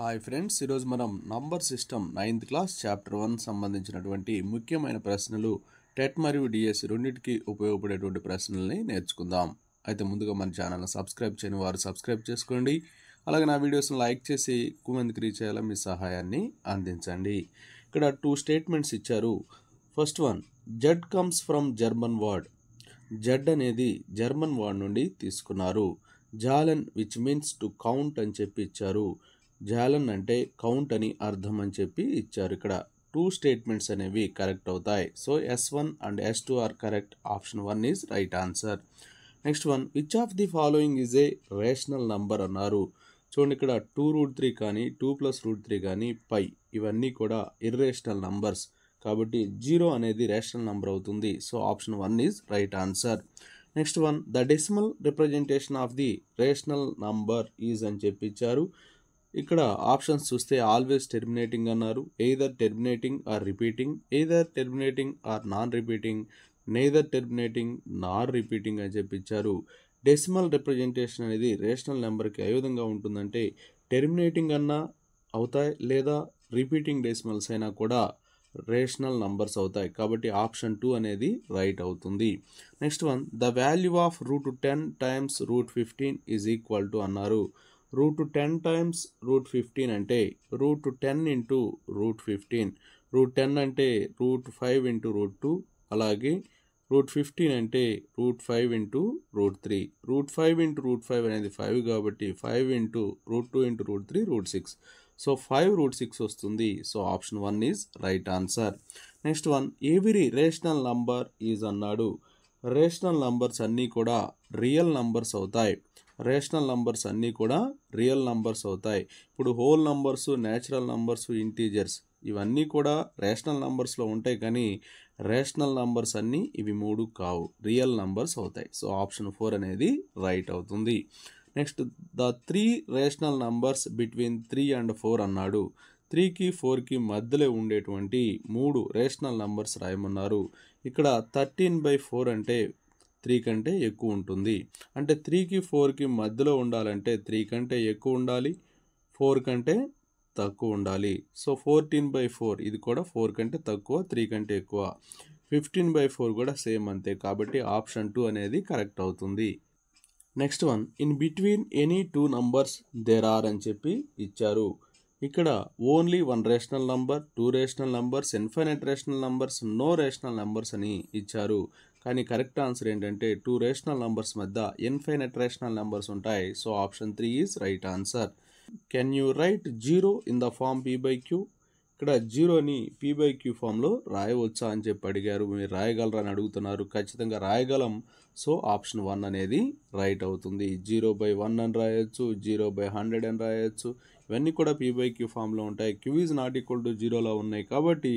Hi friends, ఈరోజు మనం number system 9th class chapter 1 సంబంధించినటువంటి ముఖ్యమైన ప్రశ్నలు టెట్ మరియు డిఎస్సి రెండింటికి ఉపయోగపడేటువంటి ప్రశ్నల్ని నేర్చుకుందాం. అయితే ముందుగా మన ఛానల్ని సబ్స్క్రైబ్ చేయని వారు సబ్స్క్రైబ్ చేసుకోండి. అలాగే నా వీడియోస్ని లైక్ చేసి ఎక్కువ మందికి రీచ్ అయ్యేలా మీ సహాయాన్ని అందించండి. ఇక్కడ 2 స్టేట్మెంట్స్ ఇచ్చారు. First one, Z comes from German word. Z అనేది జర్మన్ వర్డ్ నుండి తీసుకున్నారు. Jawline which means to count అని చెప్పి ఇచ్చారు. జాలన్ అంటే కౌంట్ అని అర్థం అని చెప్పి ఇచ్చారు. ఇక్కడ 2 స్టేట్మెంట్స్ అనేవి కరెక్ట్ అవుతాయి. So S1 and S2 are correct. Option 1 is right answer. Next one, which of the following is a rational number అన్నారు. చూడండి, ఇక్కడ 2√3 కానీ 2+√3 కానీ పై ఇవన్నీ కూడా ఇర్రేషనల్ నంబర్స్ కాబట్టి 0 అనేది రేషనల్ నంబర్ అవుతుంది. So option 1 is right answer. Next one, the decimal representation of the rational number is అని చెప్పి ఇచ్చారు. ఇక్కడ ఆప్షన్స్ చూస్తే ఆల్వేస్ టెర్మినేటింగ్ అన్నారు, either terminating or repeating, either terminating or non repeating, neither terminating nor repeating అని చెప్పించారు. Decimal representation అనేది rational నెంబర్కి ఏ విధంగా ఉంటుందంటే టెర్మినేటింగ్ అన్నా అవుతాయి లేదా రిపీటింగ్ డెసిమల్స్ అయినా కూడా రేషనల్ నంబర్స్ అవుతాయి. కాబట్టి ఆప్షన్ 2 అనేది రైట్ అవుతుంది. Next one, the value of √10 times √15 is equal to అన్నారు. √10 టైమ్స్ √15 అంటే √10 ఇంటూ √15, √10 అంటే √5 ఇంటూ √2, అలాగే √15 అంటే √5 ఇంటూ √3. √5 ఇంటూ √5 అనేది 5 కాబట్టి 5 ఇంటూ √2 ఇంటూ √3 √6. సో 5√6 వస్తుంది. So option 1 is right answer. Next one, every rational number is అన్నాడు. రేషనల్ నంబర్స్ అన్నీ కూడా రియల్ నంబర్స్ అవుతాయి. రేషనల్ నంబర్స్ అన్నీ కూడా రియల్ నంబర్స్ అవుతాయి. ఇప్పుడు whole numbers, natural numbers, integers ఇవన్నీ కూడా రేషనల్ నంబర్స్లో ఉంటాయి, కానీ రేషనల్ నంబర్స్ అన్నీ ఇవి 3 కావు, రియల్ నంబర్స్ అవుతాయి. సో ఆప్షన్ 4 అనేది రైట్ అవుతుంది. Next, the 3 rational numbers between 3 and 4 అన్నాడు. 3కి 4కి మధ్యలో ఉండేటువంటి 3 రేషనల్ నంబర్స్ రాయమన్నారు. ఇక్కడ 13/4 అంటే 3 కంటే ఎక్కువ ఉంటుంది. అంటే 3కి 4కి మధ్యలో ఉండాలంటే 3 కంటే ఎక్కువ ఉండాలి, 4 కంటే తక్కువ ఉండాలి. సో 14/4 ఇది కూడా 4 కంటే తక్కువ, 3 కంటే ఎక్కువ. 15/4 కూడా సేమ్ అంతే. కాబట్టి ఆప్షన్ 2 అనేది కరెక్ట్ అవుతుంది. Next one, in between any 2 numbers there are అని చెప్పి ఇచ్చారు. ఇక్కడ only 1 rational number, 2 rational numbers, infinite rational numbers, no rational numbers అని ఇచ్చారు. కానీ కరెక్ట్ ఆన్సర్ ఏంటంటే 2 రేషనల్ నంబర్స్ మధ్య ఇన్ఫైనైట్ రేషనల్ నంబర్స్ ఉంటాయి. So option 3 is right answer. Can you write 0 in the form P/Q? ఇక్కడ 0ని P/Q ఫామ్లో రాయవచ్చా అని చెప్పి అడిగారు. మీరు రాయగలరా అని అడుగుతున్నారు. ఖచ్చితంగా రాయగలం. సో ఆప్షన్ 1 అనేది రైట్ అవుతుంది. 0/1 అని రాయొచ్చు, 0/100 అని రాయొచ్చు. ఇవన్నీ కూడా P/Q ఫామ్లో ఉంటాయి. Q is not equal to 0లో ఉన్నాయి కాబట్టి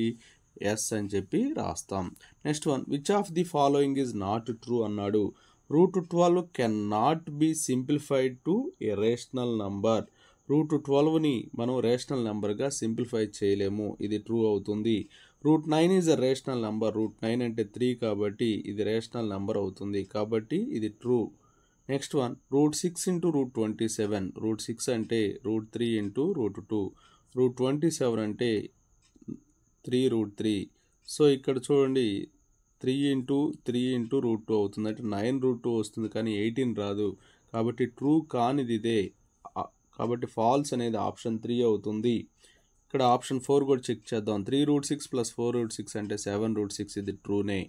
ఎస్ అని చెప్పి రాస్తాం. Next one, which of the following is not true అన్నాడు. √12 can not be simplified to a rational number. √12ని మనం రేషనల్ నెంబర్గా సింప్లిఫై చేయలేము. ఇది ట్రూ అవుతుంది. √9 ఈజ్ అ రేషనల్ నెంబర్. √9 అంటే 3 కాబట్టి ఇది రేషనల్ నెంబర్ అవుతుంది. కాబట్టి ఇది ట్రూ. Next one, √6 into √27. √6 అంటే √3 ఇంటూ √2. √27 అంటే 3√3. సో ఇక్కడ చూడండి, 3 ఇంటూ 3 ఇంటూ √2 అవుతుంది. అంటే 9√2 వస్తుంది, కానీ 18 రాదు. కాబట్టి ట్రూ కానిది ఇదే. కాబట్టి ఫాల్స్ అనేది ఆప్షన్ 3 అవుతుంది. ఇక్కడ ఆప్షన్ 4 కూడా చెక్ చేద్దాం. 3√6 + 4√6 అంటే 7√6. ఇది ట్రూనే.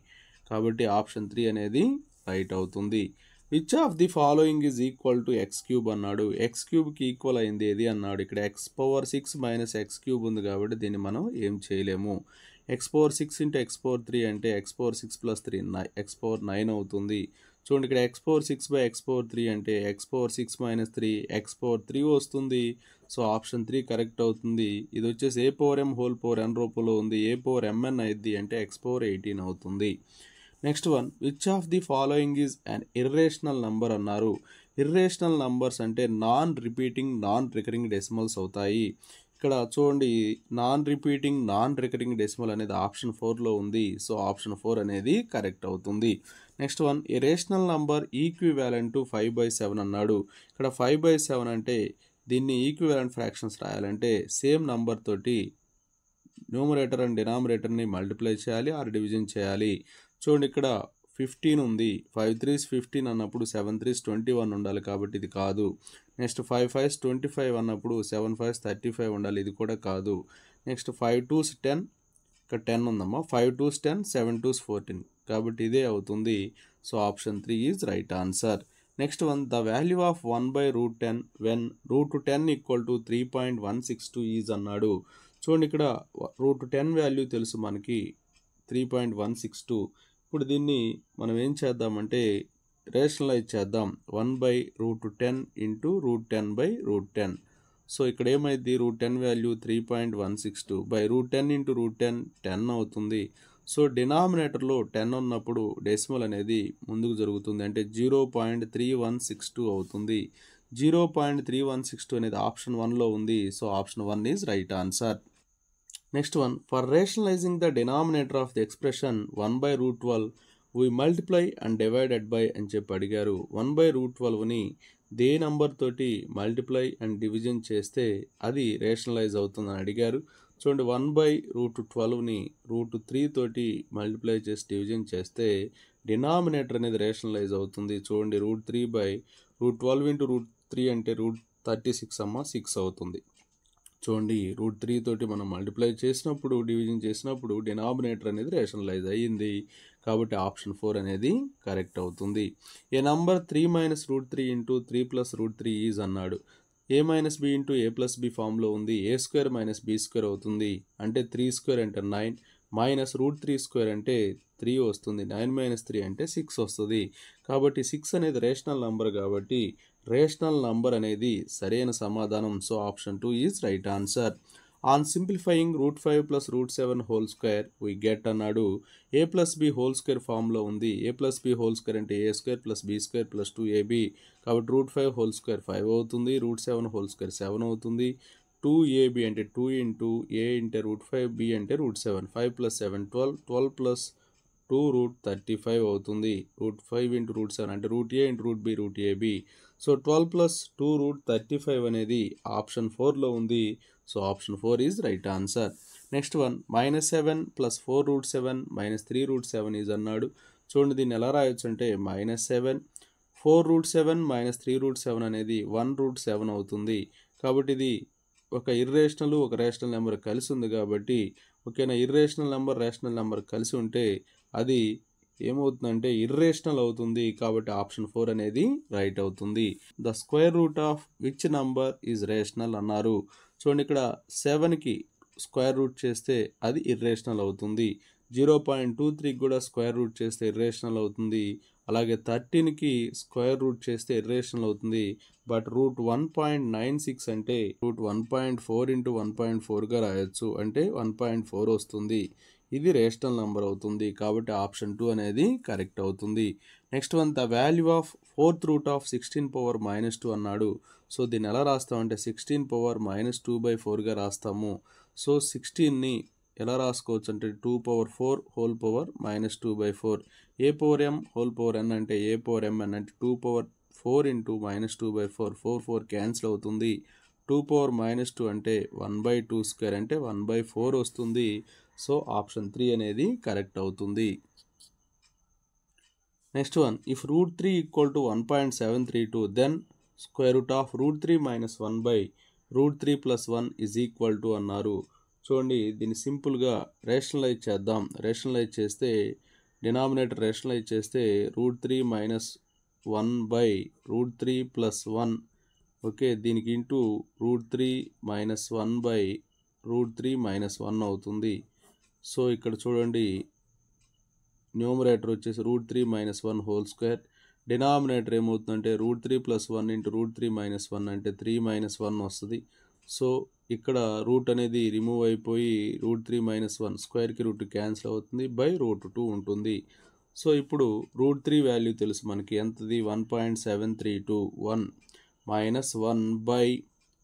కాబట్టి ఆప్షన్ 3 అనేది రైట్ అవుతుంది. Which of the following is equal to x³ అన్నాడు. x³ ఈక్వల్ అయింది ఏది అన్నాడు. ఇక్కడ x⁻6 - x³ ఉంది కాబట్టి దీన్ని మనం ఏం చేయలేము. x⁻6 × x⁻3 అంటే x⁻6 + 3 x⁻9 అవుతుంది. చూడండి, ఇక్కడ x⁻6/x⁻3 అంటే x⁻6 - 3 x⁻3 వస్తుంది. సో ఆప్షన్ 3 కరెక్ట్ అవుతుంది. ఇది వచ్చేసి a⁻m⁴n రూపంలో ఉంది. a⁻mn అయింది అంటే x⁻18 అవుతుంది. Next one, which of the following is an irrational number అన్నారు. ఇర్రేషనల్ నంబర్స్ అంటే non repeating, non recurring decimals అవుతాయి. ఇక్కడ చూడండి, non repeating, non recurring decimal అనేది ఆప్షన్ 4లో ఉంది. సో ఆప్షన్ 4 అనేది కరెక్ట్ అవుతుంది. Next one, A rational number equivalent to 5/7 అన్నాడు. ఇక్కడ 5/7 అంటే దీన్ని ఈక్వివలెంట్ ఫ్రాక్షన్స్ రాయాలంటే సేమ్ నంబర్ తోటి న్యూమరేటర్ అండ్ డినామినేటర్ని మల్టిప్లై చేయాలి ఆర్ డివిజన్ చేయాలి. చూడండి ఇక్కడ 15 ఉంది. 5 3s 15 అన్నప్పుడు 7 3s 21 ఉండాలి కాబట్టి ఇది కాదు. నెక్స్ట్ 5 5s 25 అన్నప్పుడు 7 5s 35 ఉండాలి, ఇది కూడా కాదు. నెక్స్ట్ 5 2s 10, ఇక్కడ 10 ఉందమ్మా. 5 2s 10, 7 2s 14 కాబట్టి ఇదే అవుతుంది. So option 3 is right answer. Next one, the value of 1/√10 when √10 = 3.162 is అన్నాడు. చూడండి ఇక్కడ √10 వాల్యూ తెలుసు మనకి 3.162. ఇప్పుడు దీన్ని మనం ఏం చేద్దామంటే రేషనలైజ్ చేద్దాం. 1/√10 × √10/√10. సో ఇక్కడ ఏమైంది, √10 వాల్యూ 3.162 √10 × √10 10 అవుతుంది. సో డినామినేటర్లో 10 ఉన్నప్పుడు డెసిమల్ అనేది ముందుకు జరుగుతుంది, అంటే 0.3162 అవుతుంది. 0.3162 అనేది ఆప్షన్ 1లో ఉంది. So option 1 is right answer. Next one, for rationalizing the denominator of the expression 1/√12 we multiply and divided by అని చెప్పి అడిగారు. 1/√12ని దే నంబర్ తోటి మల్టిప్లై అండ్ డివిజన్ చేస్తే అది రేషనలైజ్ అవుతుందని అడిగారు. చూడండి 1/√12ని √3 తోటి మల్టిప్లై చేసి డివిజన్ చేస్తే డినామినేటర్ అనేది రేషనలైజ్ అవుతుంది. చూడండి √3/√12 × √3 అంటే √36 అమ్మ 6 అవుతుంది. చూడండి √3 తోటి మనం మల్టిప్లై చేసినప్పుడు డివిజన్ చేసినప్పుడు డినామినేటర్ అనేది రేషనలైజ్ అయ్యింది కాబట్టి ఆప్షన్ 4 అనేది కరెక్ట్ అవుతుంది. ఏ నంబర్ 3 - √3 × 3 + √3 ఈజ్ అన్నాడు. a - b × a + b ఫామ్లో ఉంది. a² - b² అవుతుంది, అంటే 3² అంటే 9 -√3² అంటే 3 వస్తుంది. 9 - 3 అంటే 6 వస్తుంది. కాబట్టి 6 అనేది రేషనల్ నంబర్ కాబట్టి రేషనల్ నంబర్ అనేది సరైన సమాధానం. So option 2 is right answer. On simplifying √5 + √7² we get అన్నాడు. a + b హోల్² ఫామ్లో ఉంది. a + b హోల్² అంటే a² + b² + 2ab కాబట్టి √5² 5 అవుతుంది. √7² 7 అవుతుంది. 2ab అంటే 2 × a అంటే √5, b అంటే √7, 5 + 7 12, 12 + 2 √35 అవుతుంది. √5 × √7 అంటే √a × √b √ab. సో 12 + 2 √35 అనేది ఆప్షన్ 4లో ఉంది. So option 4 is right answer. Next one, -7 + 4√7 - 3√7 is అన్నాడు. చూడండి దీన్ని ఎలా రాయొచ్చు అంటే -7 4√7 - 3√7 అనేది 1√7 అవుతుంది. కాబట్టి ఇది ఒక ఇర్రేషనల్ ఒక రేషనల్ నెంబర్ కలిసి ఉంది కాబట్టి ఓకేనా. ఇర్రేషనల్ నెంబర్ రేషనల్ నెంబర్ కలిసి ఉంటే అది ఏమవుతుందంటే ఇర్రేషనల్ అవుతుంది. కాబట్టి ఆప్షన్ 4 అనేది రైట్ అవుతుంది. The square root of which number is rational అన్నారు. చూడండి ఇక్కడ 7కి స్క్వేర్ రూట్ చేస్తే అది ఇర్రేషనల్ అవుతుంది. 0.23కి కూడా స్క్వేర్ రూట్ చేస్తే ఇర్రేషనల్ అవుతుంది. అలాగే 13కి స్క్వేర్ రూట్ చేస్తే ఇర్రేషనల్ అవుతుంది. బట్ √1.96 అంటే √1.4 × 1.4గా రాయొచ్చు, అంటే 1.4 వస్తుంది. ఇది రేషనల్ నెంబర్ అవుతుంది కాబట్టి ఆప్షన్ 2 అనేది కరెక్ట్ అవుతుంది. Next one, the value of 4th root of 16 power -2 అన్నాడు. సో దీన్ని ఎలా రాస్తామంటే 16 పవర్ -2/4గా రాస్తాము. సో 16ని ఎలా రాసుకోవచ్చు అంటే 2/4 whole power -2/4. a power m whole power n అంటే a పవర్ mn అంటే 2/4 × -2/4 4 4 క్యాన్సిల్ అవుతుంది. 2 అంటే 1/2² అంటే 1/4 వస్తుంది. సో ఆప్షన్ 3 అనేది కరెక్ట్ అవుతుంది. Next one, if √3 = 1.732 then √3 - 1/√3 + 1 is equal to అన్నారు. చూడండి దీన్ని సింపుల్గా రేషనలైజ్ చేద్దాం. రేషనలైజ్ చేస్తే డినామినేటర్ రేషనలైజ్ చేస్తే √3 - 1/√3 + 1 ఓకే, దీనికి ఇంటూ √3 - 1/√3 - 1 అవుతుంది. సో ఇక్కడ చూడండి న్యూమరేటర్ వచ్చేసి √3 - 1 హోల్ స్క్వేర్, డినామినేటర్ ఏమవుతుందంటే √3 + 1 × √3 - 1 అంటే 3 - 1 వస్తుంది. సో ఇక్కడ రూట్ అనేది రిమూవ్ అయిపోయి √3 - 1 స్క్వేర్కి రూట్ క్యాన్సిల్ అవుతుంది, √2 ఉంటుంది. సో ఇప్పుడు √3 వాల్యూ తెలుసు మనకి ఎంతది 1.732 1 - 1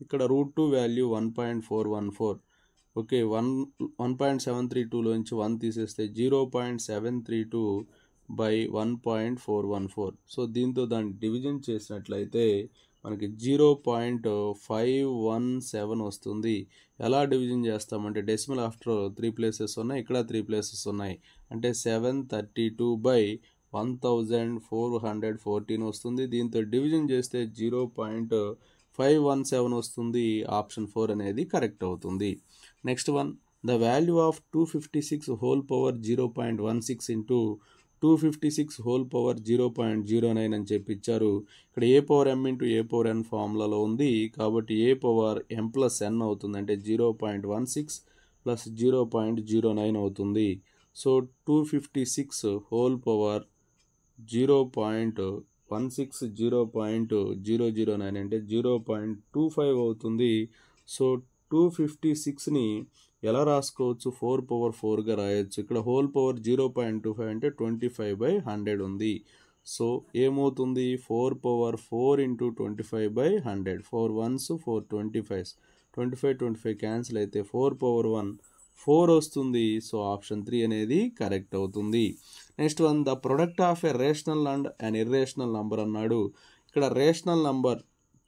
ఇక్కడ √2 వాల్యూ 1.414 ఓకే. 1.732లోంచి 1 తీసేస్తే 0.732/1.414. సో దీంతో దాన్ని డివిజన్ చేసినట్లయితే మనకి 0.517 వస్తుంది. ఎలా డివిజన్ చేస్తామంటే డెసిమల్ ఆఫ్టర్ 3 ప్లేసెస్ ఉన్నాయి, ఇక్కడ 3 ప్లేసెస్ ఉన్నాయి, అంటే 732/1414 వస్తుంది. దీంతో డివిజన్ చేస్తే 0.517 వస్తుంది. ఆప్షన్ 4 అనేది కరెక్ట్ అవుతుంది. Next one, the value of 256 whole power 0.16 into 256 whole power 0.09 అని చెప్పి ఇచ్చారు. ఇక్కడ ఏ పవర్ m ఇంటూ ఏ పవర్ n ఫార్ములాలో ఉంది కాబట్టి ఏ పవర్ m ప్లస్ n అవుతుంది, అంటే 0.16 ప్లస్ 0.09 అవుతుంది. సో 256 హోల్ పవర్ 0.16 0.009 అంటే 0.25 అవుతుంది. సో 256ని ఎలా రాసుకోవచ్చు, 4 పవర్ 4గా రాయొచ్చు. ఇక్కడ హోల్ పవర్ 0.25 అంటే 25/100 ఉంది. సో ఏమవుతుంది, 4 power 4 into 25/100, 4 1s 4 25s, 25 cancel అయితే 4 పవర్ 1 4 వస్తుంది. సో ఆప్షన్ 3 అనేది కరెక్ట్ అవుతుంది. Next one, the product of a rational and an irrational number అన్నాడు. ఇక్కడ రేషనల్ నంబర్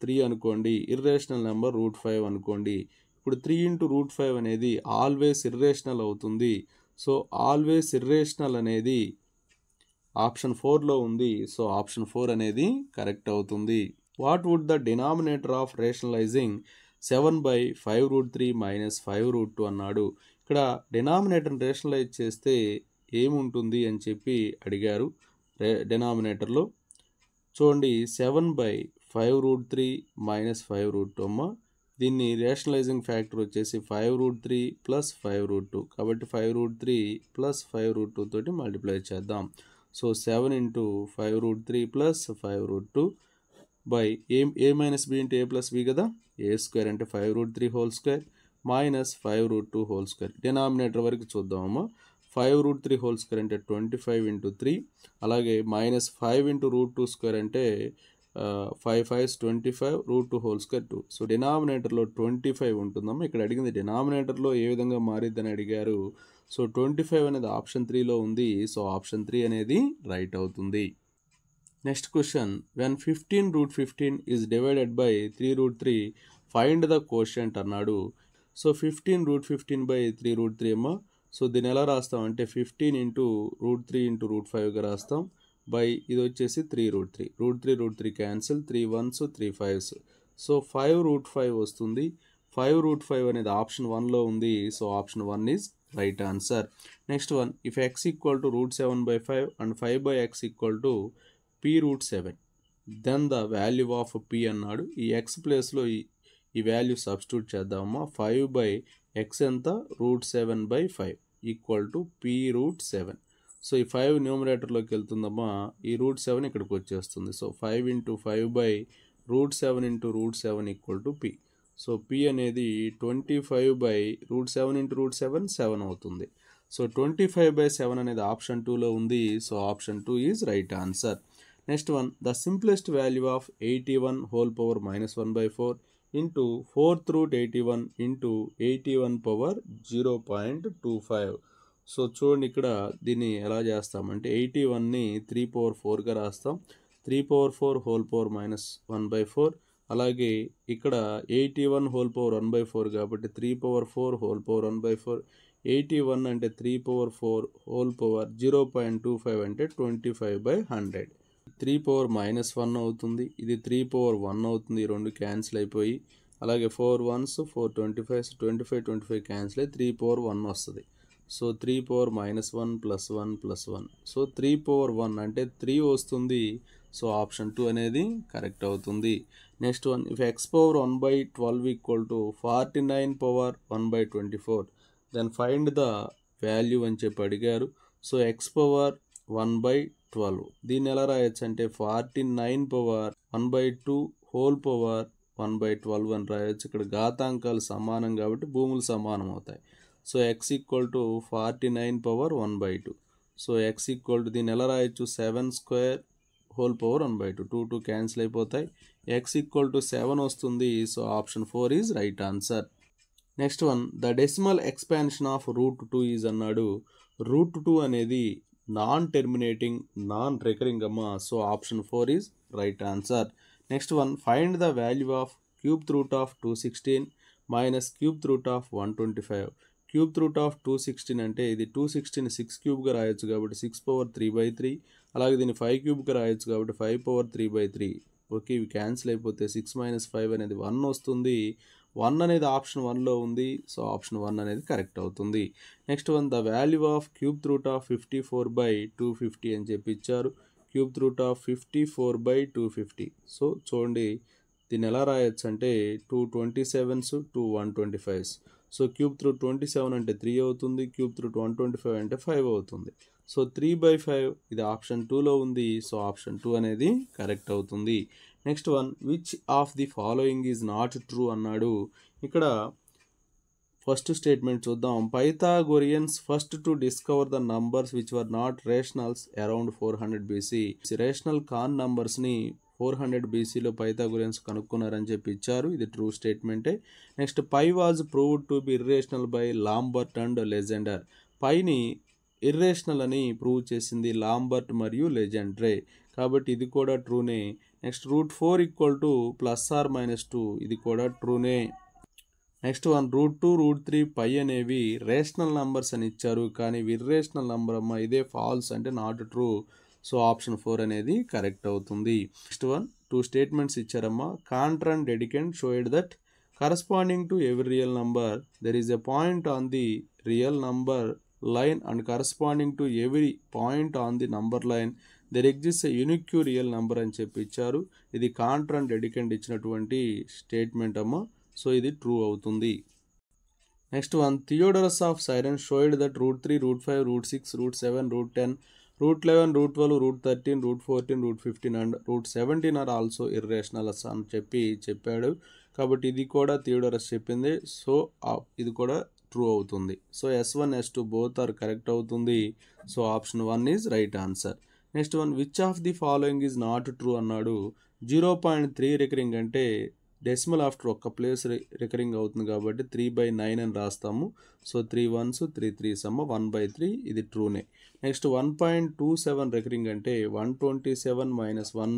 3 అనుకోండి, ఇర్రేషనల్ నెంబర్ √5 అనుకోండి. ఇప్పుడు 3 ఇంటూ √5 అనేది ఆల్వేస్ ఇర్రేషనల్ అవుతుంది. సో ఆల్వేస్ ఇర్రేషనల్ అనేది ఆప్షన్ 4లో ఉంది. సో ఆప్షన్ 4 అనేది కరెక్ట్ అవుతుంది. What would the denominator of rationalizing 7/5√3 minus 5√2 అన్నాడు. ఇక్కడ డినామినేటర్ని రేషనలైజ్ చేస్తే ఏముంటుంది అని చెప్పి అడిగారు. డినామినేటర్లో చూడండి, 7/5√3 మైనస్ 5√2 అమ్మ. దీన్ని రేషనలైజింగ్ ఫ్యాక్టర్ వచ్చేసి 5√3 ప్లస్ 5√2, కాబట్టి 5√3 ప్లస్ 5√2 తోటి మల్టిప్లై చేద్దాం. So 7 into 5√3 plus 5√2 by A minus B into A plus B కదా, ఏ స్క్వేర్ అంటే 5√3 whole square minus 5√2 whole square. Denominator వరకు చూద్దామమ్మా. 5√3 హోల్ స్క్వేర్ అంటే 25 ఇంటూ 3, అలాగే మైనస్ 5 ఇంటూ √2 స్క్వేర్ అంటే 5 5s 25, √2 హోల్ స్క్వేర్ 2. సో డినామినేటర్లో 25 ఉంటుందమ్మా. ఇక్కడ అడిగింది డినామినేటర్లో ఏ విధంగా మారిద్దని అడిగారు. సో 25 అనేది ఆప్షన్ 3లో ఉంది. సో ఆప్షన్ 3 అనేది రైట్ అవుతుంది. Next question, when 15√15 is divided by 3√3 find the quotient అన్నాడు. సో 15√15/3√3 అమ్మా. సో దీన్ని ఎలా రాస్తామంటే 15 ఇంటూ √3 ఇంటూ √5గా రాస్తాం. బై ఇది వచ్చేసి 3√3, √3 క్యాన్సిల్, 3 1s 3 5s. సో 5√5 వస్తుంది. 5√5 అనేది ఆప్షన్ 1లో ఉంది. So option 1 is right answer. Next one, if x equal to √7/5 and 5/x equal to p√7 then the value of p అన్నాడు. ఈ x ప్లేస్లో ఈ వాల్యూ సబ్స్టిట్యూట్ చేద్దామమ్మా. 5/x ఎంత, √7/5 ఈక్వల్ టు p√7. సో ఈ 5 న్యూమరేటర్లోకి వెళ్తుందమ్మా, ఈ √7 ఇక్కడికి వచ్చేస్తుంది. So 5 into 5/√7 into √7 equal to p. So p అనేది 25/√7 ఇంటూ √7 7 అవుతుంది. సో 25/7 అనేది ఆప్షన్ 2లో ఉంది. So option 2 is right answer. Next one, the simplest value of 81 whole power -1/4 into 4th root 81 into 81 power 0.25. So చూడండి, ఇక్కడ దీన్ని ఎలా చేస్తామంటే 81ని 3 పవర్ 4గా రాస్తాం. 3 పవర్ 4 హోల్ పవర్ -1/4, అలాగే ఇక్కడ 81 హోల్ పవర్ 1/4 కాబట్టి 3 పవర్ 4 హోల్ పవర్ 1/4. 81 అంటే 3 పవర్ 4 హోల్ పవర్ 0.25 అంటే 25/100. 3 పవర్ -1 అవుతుంది, ఇది 3 పవర్ 1 అవుతుంది. ఈ రెండు క్యాన్సిల్ అయిపోయి, అలాగే 4 1s 4 25s, 25 క్యాన్సిల్ అయ్యి 3 పవర్ 1 వస్తుంది. So 3 power -1 plus 1 plus 1. So 3 power 1 అంటే 3 వస్తుంది. సో ఆప్షన్ 2 అనేది కరెక్ట్ అవుతుంది. Next one, if x power 1/12 equal to 49 power 1/24 then find the value అని చెప్పి అడిగారు. సో x పవర్ 1/12 దీన్ని ఎలా రాయొచ్చు అంటే 49 పవర్ 1/2 హోల్ పవర్ 1/12 అని రాయొచ్చు. ఇక్కడ ఘాతాంకాలు సమానం కాబట్టి భూములు సమానం అవుతాయి. So x equal to 49 power 1/2. So x equal to దీన్ని ఎలా రాయొచ్చు, 7 స్క్వేర్ హోల్ పవర్ 1/2, 2 క్యాన్సిల్ అయిపోతాయి. x ఈక్వల్ టు 7 వస్తుంది. So option 4 is right answer. Next one, the decimal expansion of √2 is అన్నాడు. √2 అనేది నాన్ టెర్మినేటింగ్ నాన్ రికరింగ్ అమ్మా. So option 4 is right answer. Next one find the value of cube root of 216 minus cube root of 125. Cube root of 216 అంటే ఇది 216 6 క్యూబ్గా రాయొచ్చు కాబట్టి 6/3/3, అలాగే దీన్ని 5 క్యూబ్గా రాయొచ్చు కాబట్టి 5/3/3. ఓకే, ఇవి క్యాన్సిల్ అయిపోతే 6 - 5 అనేది 1 వస్తుంది. 1 అనేది ఆప్షన్ 1లో ఉంది, సో ఆప్షన్ 1 అనేది కరెక్ట్ అవుతుంది. Next one the value of cube root of 54/250 అని చెప్పి ఇచ్చారు. Cube root of 54/250. సో చూడండి దీన్ని ఎలా రాయొచ్చు అంటే 2 27s 2 125s. So cube root 27 అంటే 3 అవుతుంది, క్యూబ్ రూట్ 125 అంటే 5 అవుతుంది. సో 3/5 ఇది ఆప్షన్ 2లో ఉంది, సో ఆప్షన్ 2 అనేది కరెక్ట్ అవుతుంది. Next one which of the following is not true అన్నాడు. ఇక్కడ ఫస్ట్ స్టేట్మెంట్ చూద్దాం. Pythagoreans first to discover the numbers which were not rationals around 400 BC. Rational కాన్ నంబర్స్ని 400 BCలో పైథాగోరియన్స్ కనుక్కున్నారని చెప్పి ఇచ్చారు. ఇది ట్రూ స్టేట్మెంటే. Next pi was proved to be irrational by Lambert and Legendre. పైని ఇర్రేషనల్ అని ప్రూవ్ చేసింది లాంబర్ట్ మరియు లెజెండ్రే, కాబట్టి ఇది కూడా ట్రూనే. నెక్స్ట్ రూట్ 4 = +or-2, ఇది కూడా ట్రూనే. నెక్స్ట్ వన్ రూట్ 2 రూట్ 3 పై అనేవి రేషనల్ నంబర్స్ అని ఇచ్చారు, కానీ ఇర్రేషనల్ నంబర్ అమ్మ, ఇదే ఫాల్స్ అంటే నాట్ ట్రూ. సో ఆప్షన్ 4 అనేది కరెక్ట్ అవుతుంది. నెక్స్ట్ వన్ 2 స్టేట్మెంట్స్ ఇచ్చారమ్మా. Cantor and Dedekind showed that corresponding to every real number there is a point on the real number line and corresponding to every point on the number line there exist a unique real number అని చెప్పి ఇచ్చారు. ఇది కాంట్ర్ and డెడికెంట్ ఇచ్చినటువంటి statement అమ్మ, so ఇది true అవుతుంది. Next one Theodorus of Cyrene showed that root 3 root 5 root 6 root 7 root 10 root 11 root 12 root 13 root 14 root 15 and root 17 are also irrationals అని చెప్పాడు. కాబట్టి ఇది కూడా థియోడరస్ చెప్పింది, సో ఇది కూడా ట్రూ అవుతుంది. So S1 S2 both are correct అవుతుంది. So option 1 is right answer. Next one which of the following is not true అన్నాడు. 0.3 రికరింగ్ అంటే డెసిమల్ ఆఫ్టర్ ఒక్క ప్లేస్ రికరింగ్ అవుతుంది కాబట్టి 3/9 అని రాస్తాము. సో 3 1s 3 3s 1/3, ఇది ట్రూనే. నెక్స్ట్ 1.27 రికరింగ్ అంటే 127 - 1/,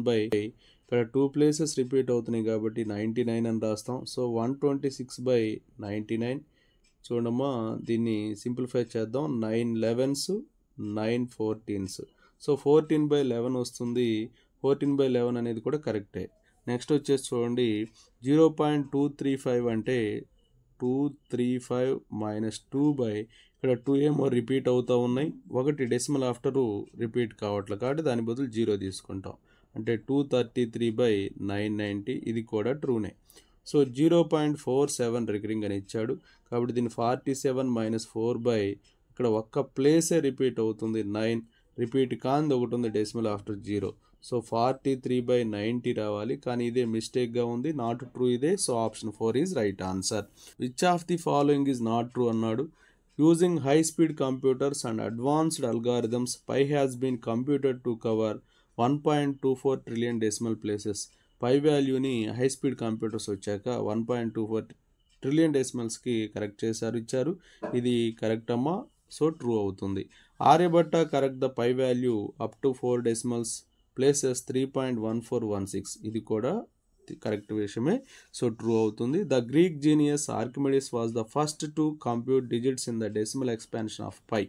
ఇక్కడ 2 ప్లేసెస్ రిపీట్ అవుతున్నాయి కాబట్టి 99 అని రాస్తాం. సో 126/99. చూడమ్మా దీన్ని సింప్లిఫై చేద్దాం. 9 11s 9 14s. సో 14/11 వస్తుంది. 14/11 అనేది కూడా కరెక్టే. నెక్స్ట్ వచ్చేసి చూడండి 0.235 అంటే 235 - 2/, ఇక్కడ 2 ఏమో రిపీట్ అవుతూ ఉన్నాయి, ఒకటి డెసిమల్ ఆఫ్టర్ రిపీట్ కావట్లేదు కాబట్టి దాని బదులు 0 తీసుకుంటాం, అంటే 233/990, ఇది కూడా ట్రూనే. సో 0.47 రికరింగ్ అని ఇచ్చాడు కాబట్టి దీన్ని 47 - 4/, ఇక్కడ ఒక్క ప్లేసే రిపీట్ అవుతుంది, 9 రిపీట్ కాంది ఒకటి ఉంది డెసిమల్ ఆఫ్టర్ 0. సో 43/90 రావాలి, కానీ ఇదే మిస్టేక్గా ఉంది, నాట్ ట్రూ ఇదే. So option 4 is right answer. Which of the following is not true అన్నాడు. Using high speed computers and advanced algorithms pi has been computed to cover 1.24 trillion decimal places. Pi వాల్యూని high speed computers వచ్చాక 1.24 trillion డెసిమల్స్కి correct ఇచ్చారు, ఇది correct అమ్మా, so true అవుతుంది. Aryabhata correct the pi value up to 4 decimals places 3.1416, ఇది కూడా correct విషయమే, so true అవుతుంది. The Greek genius Archimedes was the first to compute digits in the decimal expansion of pi.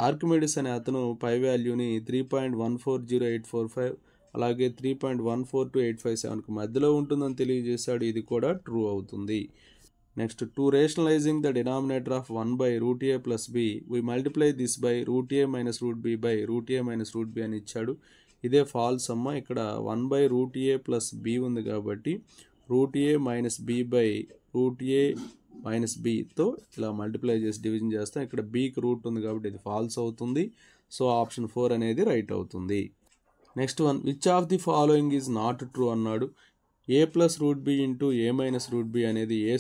Archimedes అనే అతను పై వాల్యూని 3.140845 అలాగే 3.14287కి మధ్యలో ఉంటుందని తెలియజేశాడు, ఇది కూడా ట్రూ అవుతుంది. Next to rationalizing the denominator of 1/√a + b we multiply this by √a - √b by √a - √b అని ఇచ్చాడు, ఇదే ఫాల్స్ అమ్మ. ఇక్కడ 1/√a + b ఉంది కాబట్టి √a - b by √a - bతో ఇలా మల్టిప్లై చేసి డివిజన్ చేస్తాం. ఇక్కడ bకి రూట్ ఉంది కాబట్టి ఇది ఫాల్స్ అవుతుంది. సో ఆప్షన్ 4 అనేది రైట్ అవుతుంది. Next one which of the following is not true అన్నాడు. a + √b × a - √b అనేది a²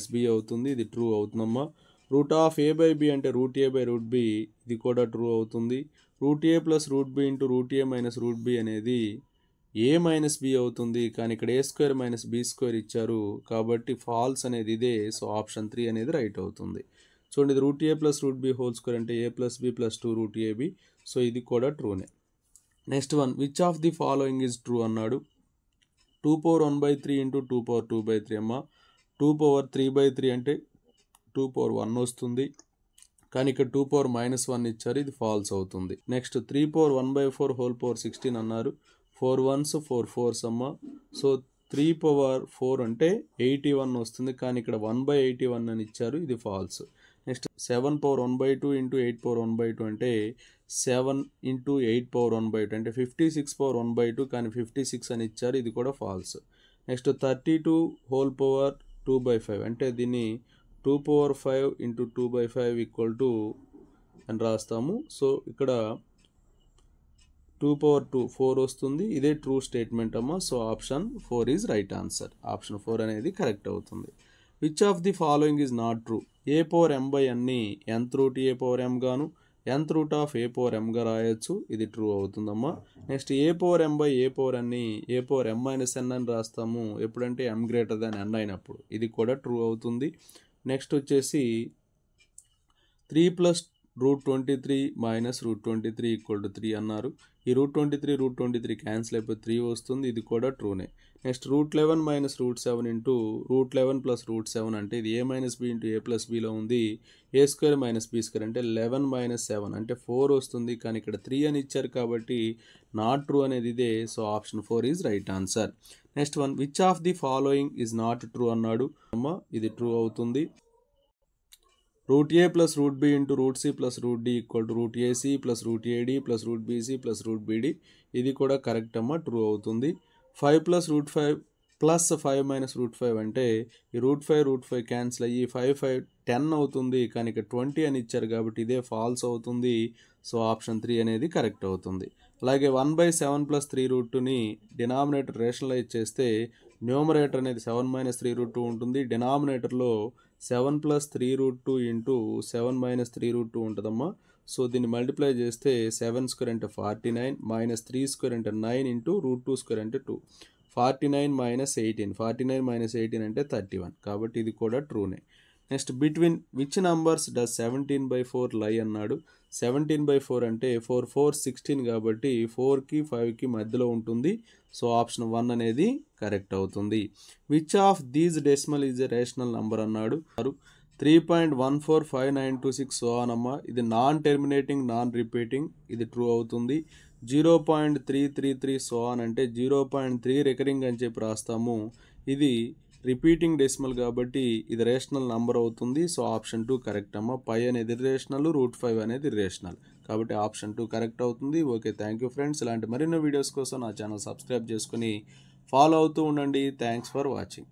- b అవుతుంది, ఇది ట్రూ అవుతుందమ్మా. √a/b అంటే √a/√b, ఇది కూడా ట్రూ అవుతుంది. √a + √b × √a - √b అనేది a - b అవుతుంది, కానీ ఇక్కడ a² - b² ఇచ్చారు కాబట్టి ఫాల్స్ అనేది ఇదే. సో ఆప్షన్ 3 అనేది రైట్ అవుతుంది. చూడండి ఇది √a + √b² అంటే a + b + 2 √ab, సో ఇది కూడా ట్రూనే. Next one which of the following is true అన్నాడు. 2 power 1/3 ఇంటూ 2 power 2/3 అమ్మ. 2 power 3/3 అంటే 2 power 1 వస్తుంది. కానీ ఇక్కడ 2 power -1 ఇచ్చారు, ఇది ఫాల్స్ అవుతుంది. నెక్స్ట్ 3 power 1/4 హోల్ పవర్ 16 అన్నారు. 4 1s 4 4s అమ్మ. సో 3 power 4 అంటే 81 వస్తుంది, కానీ ఇక్కడ 1/81 అని ఇచ్చారు, ఇది false. Next 7 power 1/2 into 8 power 1/2 అంటే 7 ఇంటూ 8 power 1/2 అంటే 56 power 1/2, కానీ 56 అని ఇచ్చారు, ఇది కూడా ఫాల్స్. నెక్స్ట్ 32 హోల్ పవర్ 2/5 అంటే దీన్ని 2 power 5 ఇంటూ 2/5 ఈక్వల్ టు అని రాస్తాము. సో ఇక్కడ 2 power 2 4 వస్తుంది, ఇదే ట్రూ స్టేట్మెంట్ అమ్మ. So option 4 is right answer. Option 4 అనేది కరెక్ట్ అవుతుంది. Which of the following is not true? a power m by nని nth root a power m గాను nth root of a power m గా రాయొచ్చు, ఇది true అవుతుందమ్మా. Next a power m by a power nని a power m minus n అని రాస్తాము ఎప్పుడంటే m గ్రేటర్ దాన్ n అయినప్పుడు, ఇది కూడా ట్రూ అవుతుంది. నెక్స్ట్ వచ్చేసి 3 ప్లస్ √23 మైనస్ √23 ఈక్వల్ టు 3 అన్నారు. ఈ √23 క్యాన్సిల్ అయిపోయి 3 వస్తుంది, ఇది కూడా ట్రూనే. నెక్స్ట్ √11 మైనస్ √7 ఇంటూ √11 ప్లస్ √7 అంటే ఇది a minus b into a plus bలో ఉంది. a square minus b square అంటే 11 మైనస్ 7 అంటే 4 వస్తుంది, కానీ ఇక్కడ 3 అని ఇచ్చారు కాబట్టి నాట్ ట్రూ అనేది ఇదే. So option 4 is right answer. Next one, which of the following is not true అన్నాడు అమ్మా, ఇది ట్రూ అవుతుంది. √a plus √b into √c plus √d equal to √ac plus √ad plus √bc plus √bd, ఇది కూడా correct అమ్మ, true అవుతుంది. 5 plus √5 plus 5 minus √5 అంటే ఈ √5 క్యాన్సిల్ అయ్యి 5 5 10 అవుతుంది, కానీ ఇక్కడ 20 అని ఇచ్చారు కాబట్టి ఇదే ఫాల్స్ అవుతుంది. సో ఆప్షన్ 3 అనేది కరెక్ట్ అవుతుంది. అలాగే 1/7 ప్లస్ 3√2ని డినామినేటర్ రేషనలైజ్ చేస్తే న్యూమరేటర్ అనేది 7 మైనస్ 3√2 ఉంటుంది. డినామినేటర్లో 7 ప్లస్ 3√2 ఇంటూ 7 మైనస్ 3√2 ఉంటుందమ్మా. సో దీన్ని మల్టిప్లై చేస్తే 7 స్క్వేర్ అంటే 49 మైనస్ 3 స్క్వేర్ అంటే 9 ఇంటూ √2 స్క్వేర్ అంటే 2. 49 మైనస్ 18 అంటే 31, కాబట్టి ఇది కూడా ట్రూనే. Next between which numbers does 17/4 lie అన్నాడు. 17/4 అంటే 4 4 16 కాబట్టి 4కి 5కి మధ్యలో ఉంటుంది. సో ఆప్షన్ 1 అనేది కరెక్ట్ అవుతుంది. Which of these decimal is a rational number అన్నాడు. 3.145926 సో అనమ్మా, ఇది నాన్ టెర్మినేటింగ్ నాన్ రిపీటింగ్, ఇది ట్రూ అవుతుంది. 0.333 సో ఆన్ అంటే 0.3 రికరింగ్ అని చెప్పి రాస్తాము, ఇది రిపీటింగ్ డెసిమల్ కాబట్టి ఇది రేషనల్ నంబర్ అవుతుంది. సో ఆప్షన్ 2 కరెక్ట్ అమ్మ. పై అనేది రేషనల్, √5 అనేది రేషనల్, కాబట్టి ఆప్షన్ 2 కరెక్ట్ అవుతుంది. Okay, thank you friends. ఇలాంటి మరిన్ని వీడియోస్ కోసం నా ఛానల్ సబ్స్క్రైబ్ చేసుకుని ఫాలో అవుతూ ఉండండి. Thanks for watching.